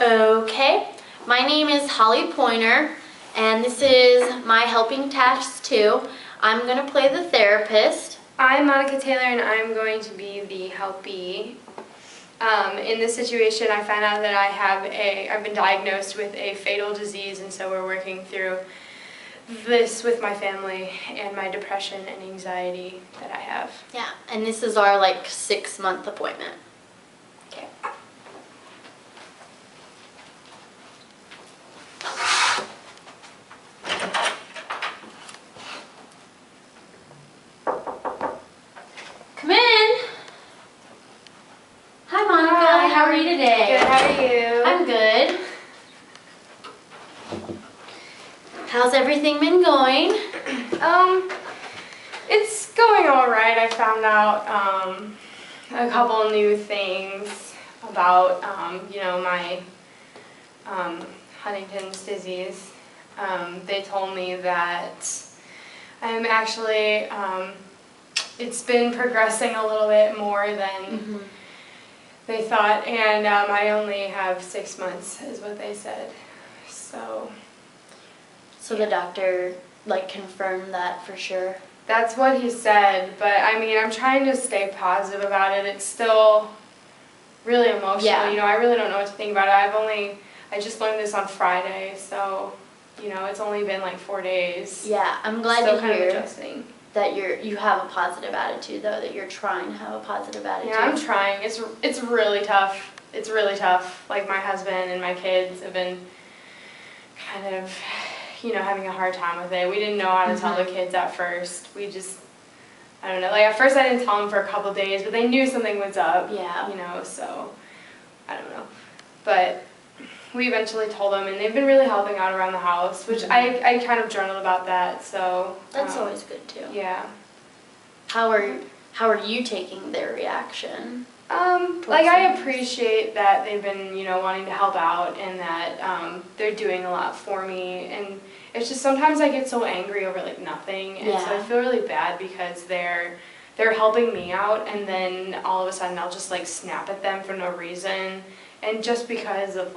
Okay, my name is Holly Pointer, and this is my helping task 2. I'm going to play the therapist. I'm Monica Taylor, and I'm going to be the helpee. In this situation, I found out that I've been diagnosed with a fatal disease, and so we're working through this with my family and my depression and anxiety that I have. Yeah, and this is our 6-month appointment. Okay. Come in. Hi, Monica. Hi. How are you today? Good, how are you? I'm good. How's everything been going? It's going all right. I found out a couple new things about my Huntington's disease. They told me that I'm actually it's been progressing a little bit more than they thought, and I only have 6 months is what they said. So the doctor confirmed that for sure? That's what he said, but I mean, I'm trying to stay positive about it. It's still really emotional. Yeah. I really don't know what to think about it. I just learned this on Friday, so it's only been 4 days. Yeah, I'm glad Still to kind of hear adjusting. that you have a positive attitude, though, that you're trying to have a positive attitude. Yeah, I'm trying. It's really tough. It's really tough. My husband and my kids have been kind of having a hard time with it. We didn't know how to tell the kids at first. I don't know. At first I didn't tell them for a couple days, but they knew something was up. Yeah. So I don't know. But we eventually told them, and they've been really helping out around the house, which I kind of journaled about that. So that's always good too. Yeah. How are you taking their reaction? I appreciate that they've been, wanting to help out, and that they're doing a lot for me, and it's just sometimes I get so angry over nothing, and so I feel really bad because they're helping me out, and then all of a sudden I'll just snap at them for no reason, and just because of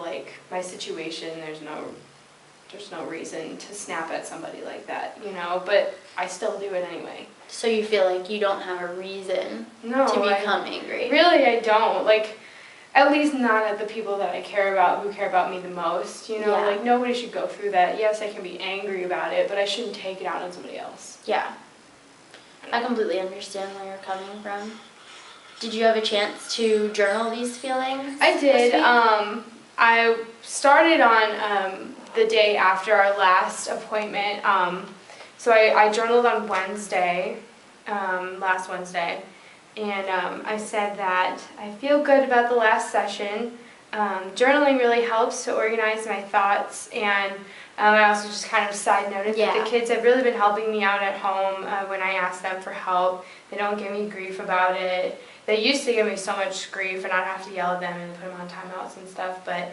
my situation, there's no reason to snap at somebody like that, but I still do it anyway. So you feel like you don't have a reason to become angry? Really, I don't. At least not at the people that I care about, who care about me the most. Nobody should go through that. Yes, I can be angry about it, but I shouldn't take it out on somebody else. Yeah. I completely understand where you're coming from. Did you have a chance to journal these feelings? I did. I started on the day after our last appointment. So I journaled on Wednesday, last Wednesday, and I said that I feel good about the last session. Journaling really helps to organize my thoughts, and I also just kind of side noted that the kids have really been helping me out at home when I ask them for help. They don't give me grief about it. They used to give me so much grief, and I'd have to yell at them and put them on timeouts and stuff, but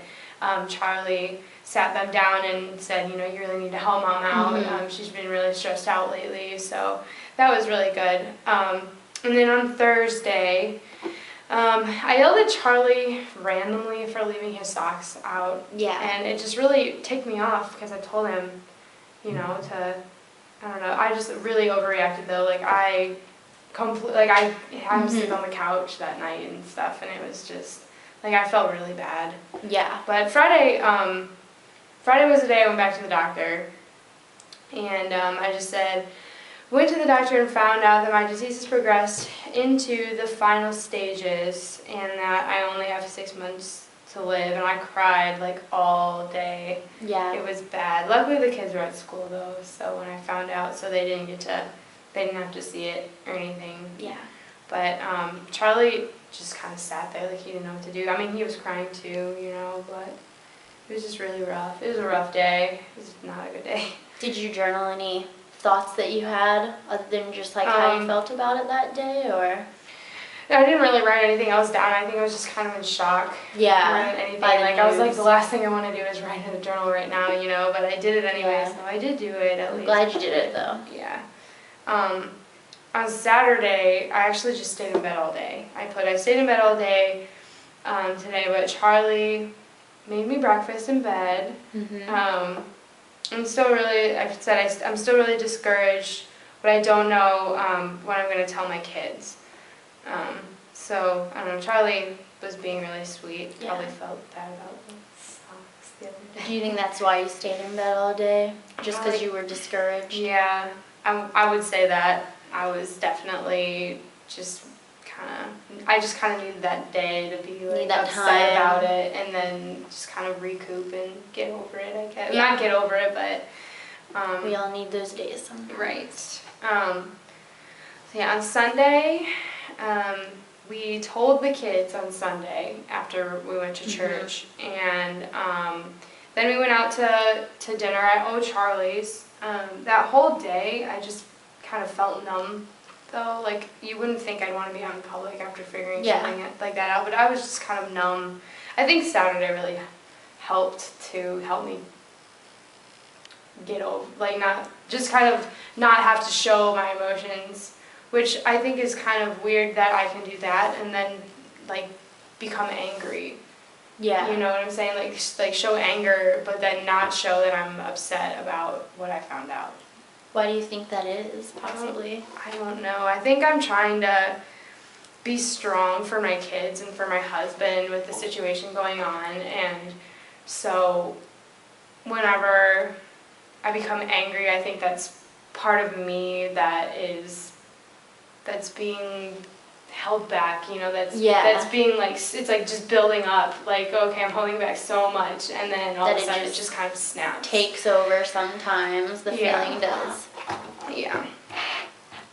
Charlie sat them down and said, you really need to help Mom out. She's been really stressed out lately, so that was really good. And then on Thursday, I yelled at Charlie randomly for leaving his socks out. Yeah. And it just really ticked me off because I told him, I don't know, I just really overreacted though. I had him sleep on the couch that night and stuff, and it was just, I felt really bad. Yeah. But Friday was the day I went back to the doctor, and I just said, went to the doctor and found out that my disease has progressed into the final stages, and that I only have 6 months to live, and I cried all day. Yeah. It was bad. Luckily the kids were at school though, so when I found out, so they didn't have to see it or anything. Yeah. But Charlie just kind of sat there he didn't know what to do. I mean, he was crying too, but it was just really rough. It was a rough day. It was not a good day. Did you journal any thoughts that you had other than just how you felt about it that day, or? I didn't really write anything else down. I think I was just kind of in shock. Yeah. More than anything. I was the last thing I want to do is write in a journal right now, but I did it anyway, so I did do it at least. I'm glad you did it though. Yeah. On Saturday, I actually just stayed in bed all day. I stayed in bed all day today, but Charlie made me breakfast in bed. Mm-hmm. I'm still really, I'm still really discouraged, but I don't know what I'm going to tell my kids. So, I don't know, Charlie was being really sweet. Yeah. Probably felt bad about the socks the other day. Do you think that's why you stayed in bed all day? Just because you were discouraged? Yeah, I would say that. I was definitely just I just kind of needed that day to be like upset time. about it, and then just kind of recoup and get over it, I guess. Yeah. Not get over it, but... we all need those days sometimes. Right. So yeah, on Sunday, we told the kids on Sunday after we went to church, and then we went out to dinner at O'Charlie's. That whole day, I just kind of felt numb, though. Like, you wouldn't think I'd want to be out in public after figuring something like that out, but I was just kind of numb. I think Saturday really helped me get over, like, not have to show my emotions, which I think is kind of weird that I can do that and then, like, become angry. Yeah. You know what I'm saying? Like show anger, but then not show that I'm upset about what I found out. Why do you think that is, possibly? I don't know. I think I'm trying to be strong for my kids and for my husband with the situation going on, and so whenever I become angry, I think that's part of me that's being held back, you know, that's being like, it's like just building up, like, okay, I'm holding back so much, and then all of a sudden it just kind of snaps. Takes over sometimes, the feeling does. Yeah.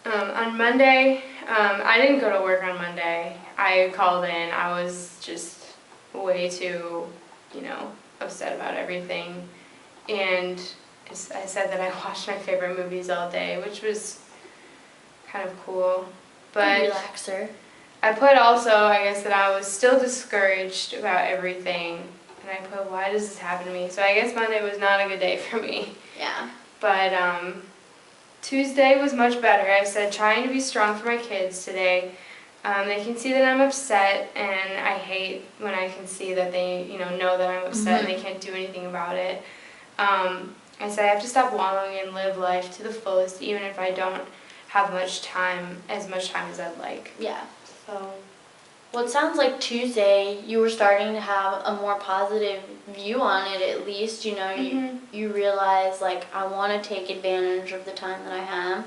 On Monday, I didn't go to work on Monday. I called in. I was just way too, upset about everything, and I said that I watched my favorite movies all day, which was kind of cool. But relaxer. I put also, I guess, that I was still discouraged about everything. And I put, why does this happen to me? So I guess Monday was not a good day for me. Yeah. But Tuesday was much better. I said, trying to be strong for my kids today. They can see that I'm upset, and I hate when I can see that they, know that I'm upset and they can't do anything about it. I said, I have to stop wallowing and live life to the fullest, even if I don't have as much time as I'd like. Yeah. So, well, it sounds like Tuesday you were starting to have a more positive view on it, at least. You realize, like, I want to take advantage of the time that I have.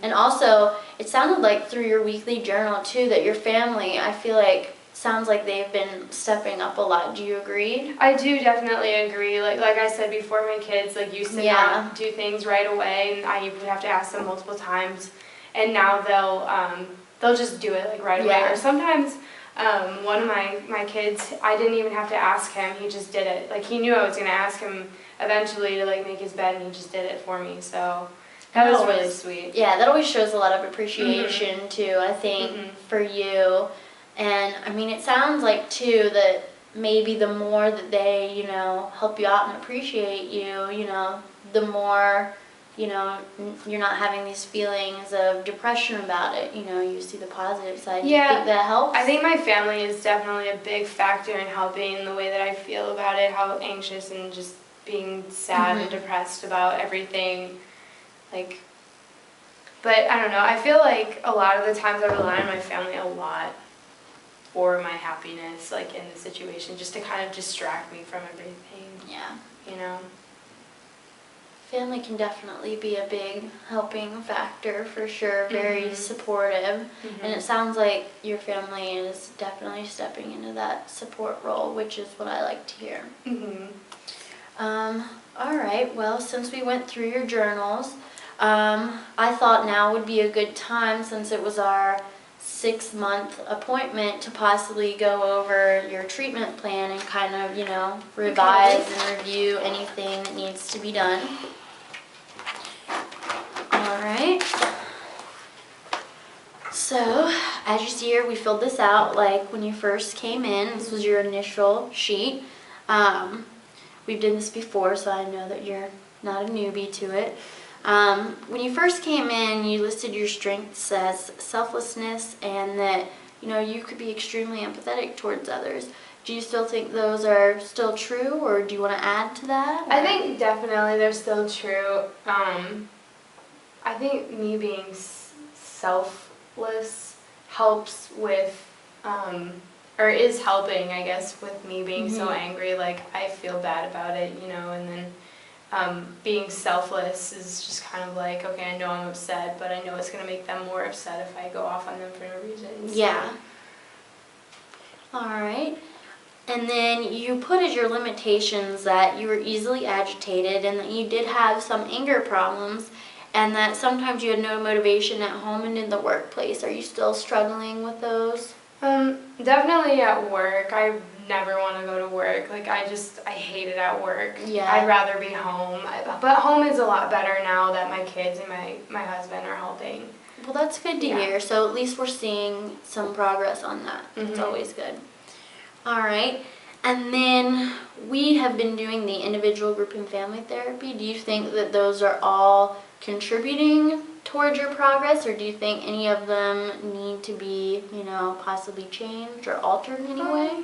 And also, it sounded like through your weekly journal, too, that your family, I feel like, sounds like they've been stepping up a lot. Do you agree? I do definitely agree. Like I said before, my kids used to not do things right away, and I would have to ask them multiple times, and now they'll just do it right away. Or sometimes one of my kids, I didn't even have to ask him; he just did it. Like, he knew I was going to ask him eventually to make his bed, and he just did it for me. So that was really sweet. Yeah, that always shows a lot of appreciation too, I think, for you. And, I mean, it sounds like, too, that maybe the more that they, help you out and appreciate you, the more, you're not having these feelings of depression about it. You see the positive side. Yeah. Do you think that helps? I think my family is definitely a big factor in helping the way that I feel about it, how anxious and just being sad and depressed about everything. But I don't know. I feel like a lot of the times I rely on my family a lot for my happiness, in the situation, just to kind of distract me from everything. Yeah. Family can definitely be a big helping factor, for sure. Very supportive. And it sounds like your family is definitely stepping into that support role, which is what I like to hear. All right, well, since we went through your journals, I thought now would be a good time, since it was our 6-month appointment, to possibly go over your treatment plan and kind of, revise and review anything that needs to be done. All right. So, as you see here, we filled this out like when you first came in. This was your initial sheet. We've done this before, so I know that you're not a newbie to it. When you first came in, you listed your strengths as selflessness and that, you could be extremely empathetic towards others. Do you still think those are still true, or do you want to add to that? I think definitely they're still true. I think me being selfless helps with, or is helping, I guess, with me being so angry. Like, I feel bad about it, you know, and then being selfless is just kind of like, okay, I know I'm upset, but I know it's going to make them more upset if I go off on them for no reason. So. Yeah. All right. And then you put as your limitations that you were easily agitated and that you did have some anger problems and that sometimes you had no motivation at home and in the workplace. Are you still struggling with those? Definitely at work. I never want to go to work. Like, I hate it at work. Yeah. I'd rather be home. But home is a lot better now that my kids and my husband are helping. Well, that's good to hear. So at least we're seeing some progress on that. It's always good. All right. And then we have been doing the individual, group, and family therapy. Do you think that those are all contributing towards your progress, or do you think any of them need to be, you know, possibly changed or altered in any way?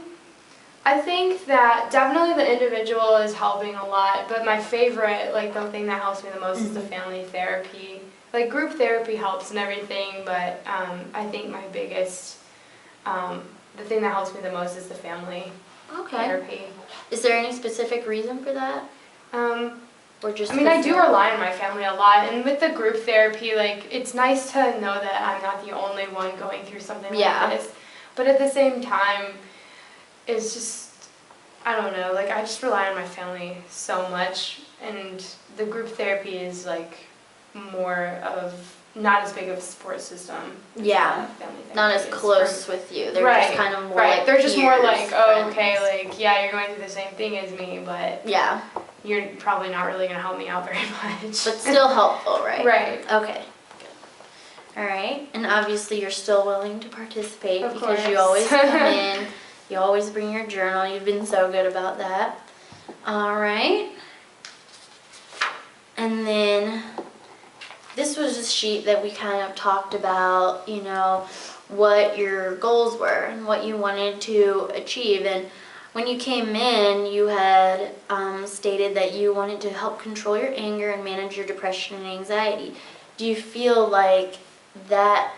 I think that definitely the individual is helping a lot, but my favorite, like the thing that helps me the most is the family therapy. Like, group therapy helps and everything, but I think my biggest, the thing that helps me the most is the family therapy. Is there any specific reason for that? Or just I do rely on my family a lot, and with the group therapy, like, it's nice to know that I'm not the only one going through something like this. But at the same time, it's just, I don't know, like, I just rely on my family so much, and the group therapy is, like, more of, not as big of a support system. Yeah, not as close with you. They're just kind of more like they're just peers, more like, oh, friends. okay, like, yeah, you're going through the same thing as me, but yeah, you're probably not really going to help me out very much. But still helpful, right? Right. Okay. Good. All right. And obviously you're still willing to participate Of because you course. always come in. You always bring your journal. You've been so good about that. All right. And then this was a sheet that we kind of talked about, you know, what your goals were and what you wanted to achieve. And when you came in, you had stated that you wanted to help control your anger and manage your depression and anxiety. Do you feel like that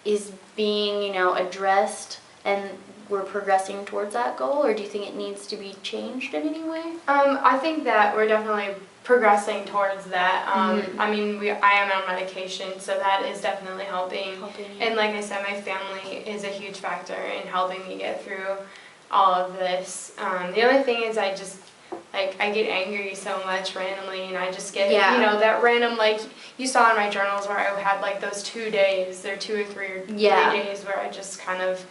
is being, you know, addressed and we're progressing towards that goal, or do you think it needs to be changed in any way? I think that we're definitely progressing towards that. I am on medication, so that is definitely helping. And like I said, my family is a huge factor in helping me get through all of this. The only thing is I get angry so much randomly, and I just get, you know, that random, like, you saw in my journals where I had, like, those 2 days, there 2 or 3 or 3 days where I just kind of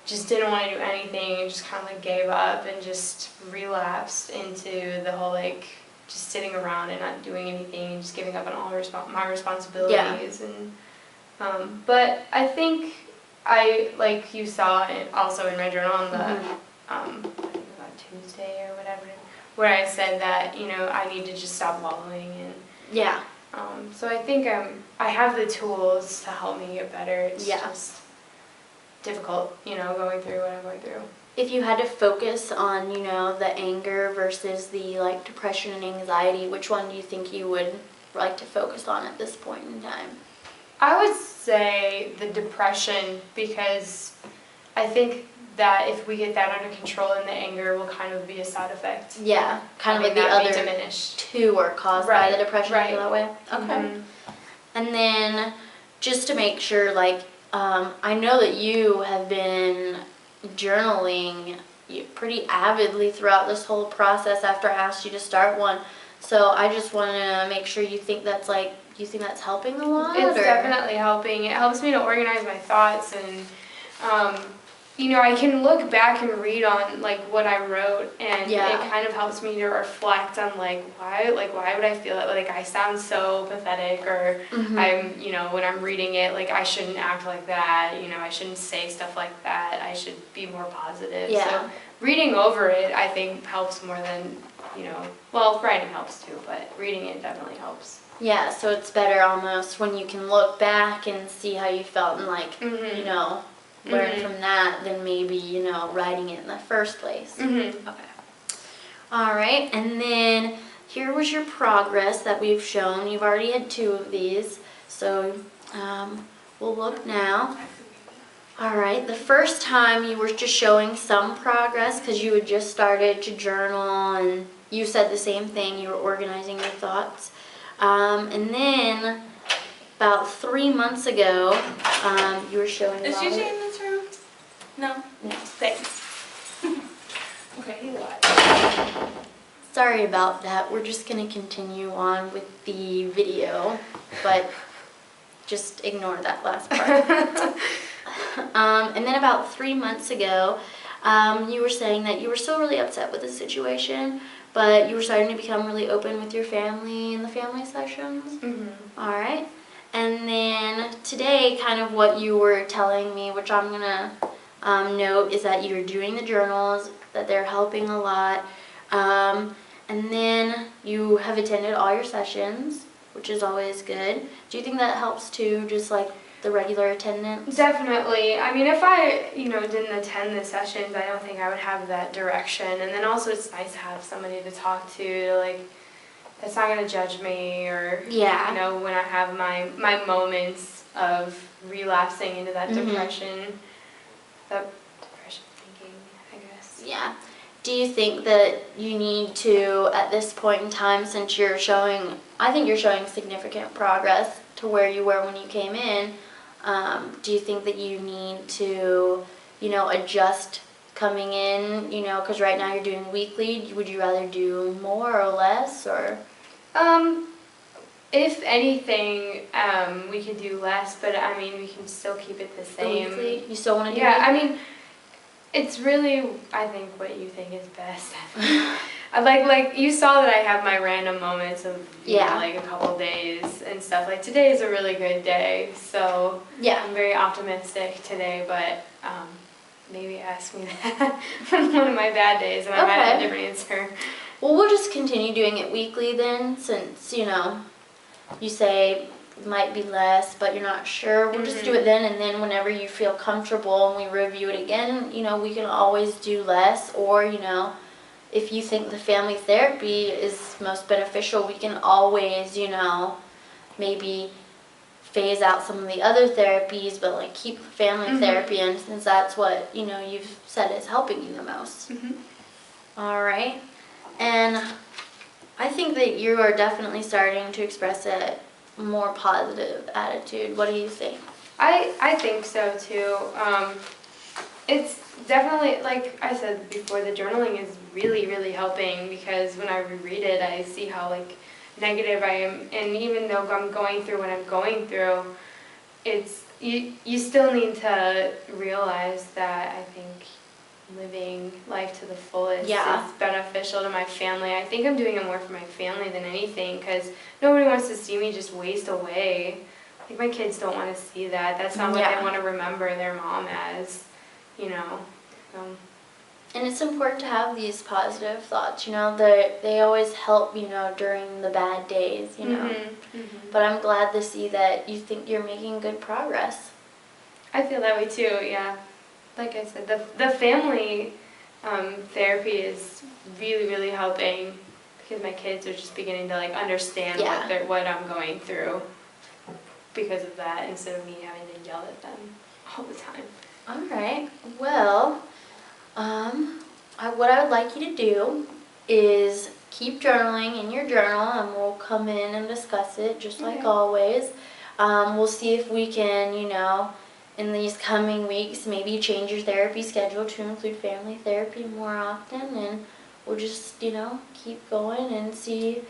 just didn't want to do anything and just kind of, like, gave up and just relapsed into the whole, like, just sitting around and not doing anything and just giving up on all my responsibilities. And but I think like you saw it also in my journal on the I think about Tuesday or whatever, where I said that, you know, I need to just stop wallowing, and so I think I have the tools to help me get better. It's just difficult, you know, going through what I'm going through. If you had to focus on, you know, the anger versus the, like, depression and anxiety, which one do you think you would like to focus on at this point in time? I would say the depression, because I think that if we get that under control, then the anger will kind of be a side effect. Yeah, kind of like the other diminished. Two are caused by the depression that way. Okay. And then just to make sure, like, I know that you have been journaling pretty avidly throughout this whole process after I asked you to start one. So I just want to make sure you think that's helping a lot? It's definitely helping. It helps me to organize my thoughts, and you know, I can look back and read on, like, what I wrote, and it kind of helps me to reflect on, like, why would I feel it? Like, I sound so pathetic, or I'm, you know, when I'm reading it, like, I shouldn't act like that, you know, I shouldn't say stuff like that, I should be more positive. So reading over it, I think, helps more than, you know, well, writing helps too, but reading it definitely helps. Yeah, so it's better almost when you can look back and see how you felt and, like, you know, learn from that than maybe, you know, writing it in the first place. Mm-hmm. Okay. All right, and then here was your progress that we've shown. You've already had 2 of these, so we'll look now. All right, the first time you were just showing some progress because you had just started to journal and you said the same thing, you were organizing your thoughts. And then about 3 months ago, you were showing Is a lot Gigi of- in this room? No? No. Thanks. Okay, he's alive. Sorry about that. We're just going to continue on with the video, but just ignore that last part. And then about 3 months ago, you were saying that you were still really upset with the situation, but you were starting to become really open with your family in the family sessions. Mm-hmm. All right. And then today, kind of what you were telling me, which I'm going to note, is that you're doing the journals, that they're helping a lot. And then you have attended all your sessions, which is always good. Do you think that helps too, just like the regular attendance? Definitely. I mean, if I, didn't attend the sessions, I don't think I would have that direction. And then also it's nice to have somebody to talk to, like, that's not going to judge me or, Yeah. when I have my moments of relapsing into that Mhm. depression thinking, I guess. Yeah. Do you think that you need to, at this point in time, since you're showing, I think you're showing significant progress to where you were when you came in, do you think that you need to, adjust coming in, because right now you're doing weekly, would you rather do more or less, or? If anything, we could do less, but I mean, we can still keep it the The same. weekly? You still want to do Yeah, I weekly? mean, it's really, I think, what you think is best. I like you saw that I have my random moments of, Yeah. like a couple days and stuff. Like today is a really good day, so Yeah. I'm very optimistic today, but maybe ask me that on one of my bad days and I might have a Okay. different answer. Well, we'll just continue doing it weekly then, since, you say it might be less, but you're not sure. We'll just do it then, and then whenever you feel comfortable and we review it again, we can always do less, or, if you think the family therapy is most beneficial, we can always, maybe phase out some of the other therapies, but like keep the family therapy in, since that's what, you've said is helping you the most. All right. And I think that you are definitely starting to express a more positive attitude. What do you think? I think so too. It's definitely, like I said before, the journaling is really, really helping because when I reread it, I see how negative I am, and even though I'm going through what I'm going through, it's you still need to realize that I think living life to the fullest Yeah. is beneficial to my family. I think I'm doing it more for my family than anything because nobody wants to see me just waste away. Like my kids don't want to see that. That's not what Yeah. they want to remember their mom as, And it's important to have these positive thoughts, they always help, during the bad days, But I'm glad to see that you think you're making good progress. I feel that way too, yeah. Like I said, the family therapy is really, really helping because my kids are just beginning to understand Yeah. what I'm going through because of that instead of me having to yell at them all the time. All right. Well, what I would like you to do is keep journaling in your journal, and we'll come in and discuss it just like Okay. always. We'll see if we can, in these coming weeks, maybe change your therapy schedule to include family therapy more often, and we'll just, keep going and see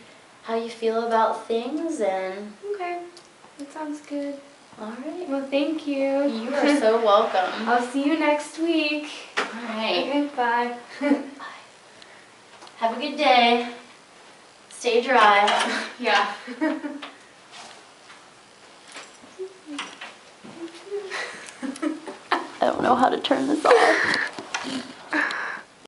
how you feel about things. And Okay, that sounds good. all right. Well, thank you. You are so welcome. I'll see you next week. All right. Okay, bye. Have a good day. Stay dry. Yeah. I don't know how to turn this off.